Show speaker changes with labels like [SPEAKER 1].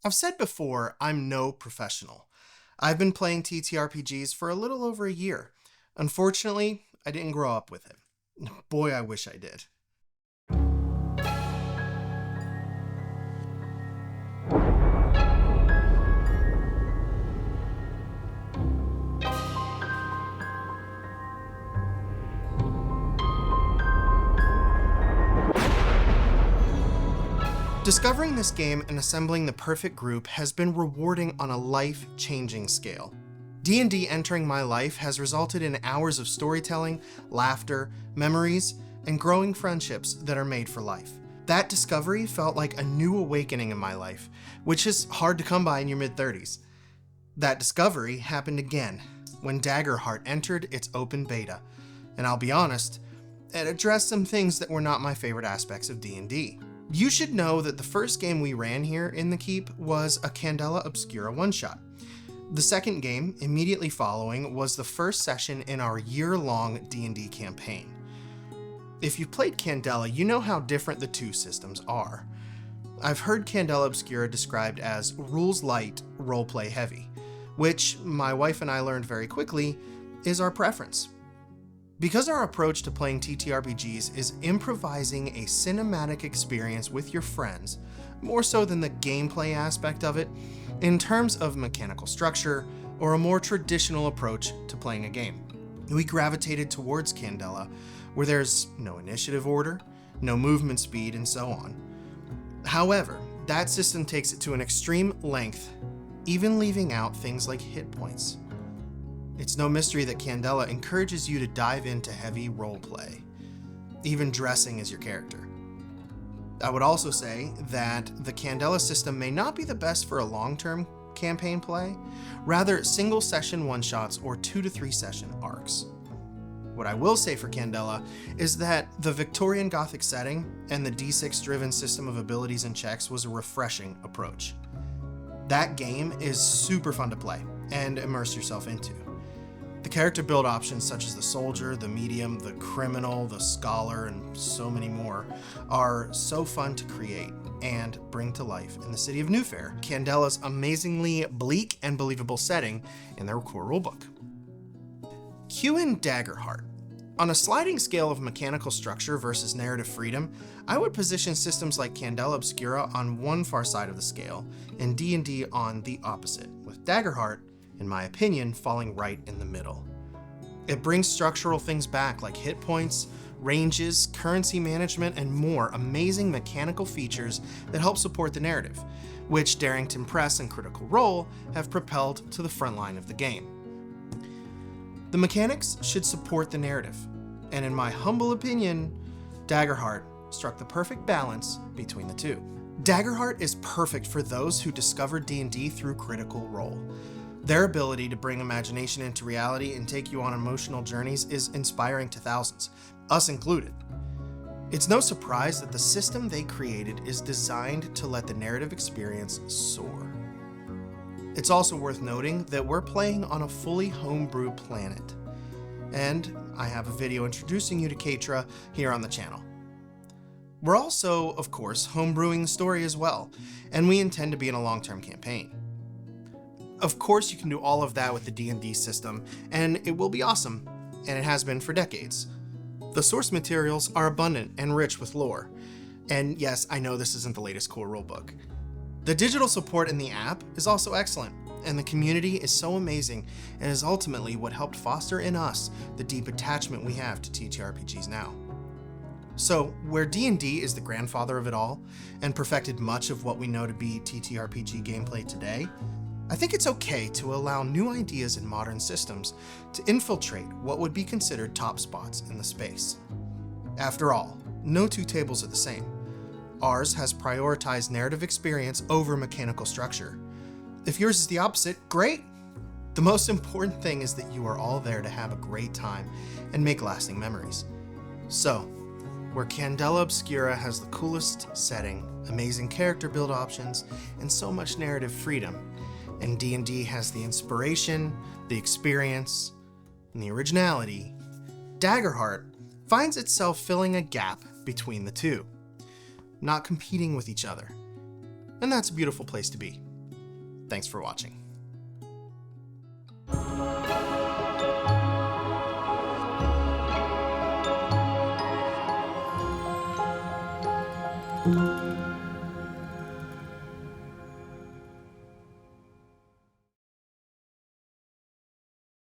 [SPEAKER 1] I've said before, I'm no professional. I've been playing TTRPGs for a little over a year. Unfortunately, I didn't grow up with it. Boy, I wish I did. Discovering this game and assembling the perfect group has been rewarding on a life-changing scale. D&D entering my life has resulted in hours of storytelling, laughter, memories, and growing friendships that are made for life. That discovery felt like a new awakening in my life, which is hard to come by in your mid-30s. That discovery happened again when Daggerheart entered its open beta, and I'll be honest, it addressed some things that were not my favorite aspects of D&D. You should know that the first game we ran here in the Keep was a Candela Obscura one-shot. The second game, immediately following, was the first session in our year-long D&D campaign. If you've played Candela, you know how different the two systems are. I've heard Candela Obscura described as rules-light, roleplay heavy, which my wife and I learned very quickly is our preference. Because our approach to playing TTRPGs is improvising a cinematic experience with your friends, more so than the gameplay aspect of it, in terms of mechanical structure or a more traditional approach to playing a game. We gravitated towards Candela, where there's no initiative order, no movement speed, and so on. However, that system takes it to an extreme length, even leaving out things like hit points. It's no mystery that Candela encourages you to dive into heavy roleplay, even dressing as your character. I would also say that the Candela system may not be the best for a long-term campaign play, rather single-session one-shots or 2 to 3 session arcs. What I will say for Candela is that the Victorian Gothic setting and the D6-driven system of abilities and checks was a refreshing approach. That game is super fun to play and immerse yourself into. The character build options such as the soldier, the medium, the criminal, the scholar, and so many more are so fun to create and bring to life in the city of Newfair, Candela's amazingly bleak and believable setting in their core rulebook. Cue in Daggerheart. On a sliding scale of mechanical structure versus narrative freedom, I would position systems like Candela Obscura on one far side of the scale and D&D on the opposite, with Daggerheart, in my opinion, falling right in the middle. It brings structural things back like hit points, ranges, currency management, and more amazing mechanical features that help support the narrative, which Darrington Press and Critical Role have propelled to the front line of the game. The mechanics should support the narrative, and in my humble opinion, Daggerheart struck the perfect balance between the two. Daggerheart is perfect for those who discovered D&D through Critical Role. Their ability to bring imagination into reality and take you on emotional journeys is inspiring to thousands, us included. It's no surprise that the system they created is designed to let the narrative experience soar. It's also worth noting that we're playing on a fully homebrew planet, and I have a video introducing you to Katra here on the channel. We're also, of course, homebrewing the story as well, and we intend to be in a long-term campaign. Of course, you can do all of that with the D&D system, and it will be awesome, and it has been for decades. The source materials are abundant and rich with lore, and yes, I know this isn't the latest core rulebook. The digital support in the app is also excellent, and the community is so amazing and is ultimately what helped foster in us the deep attachment we have to TTRPGs now. So, where D&D is the grandfather of it all, and perfected much of what we know to be TTRPG gameplay today, I think it's okay to allow new ideas in modern systems to infiltrate what would be considered top spots in the space. After all, no two tables are the same. Ours has prioritized narrative experience over mechanical structure. If yours is the opposite, great! The most important thing is that you are all there to have a great time and make lasting memories. So, where Candela Obscura has the coolest setting, amazing character build options, and so much narrative freedom, and D&D has the inspiration, the experience, and the originality, Daggerheart finds itself filling a gap between the two, not competing with each other. And that's a beautiful place to be. Thanks for watching.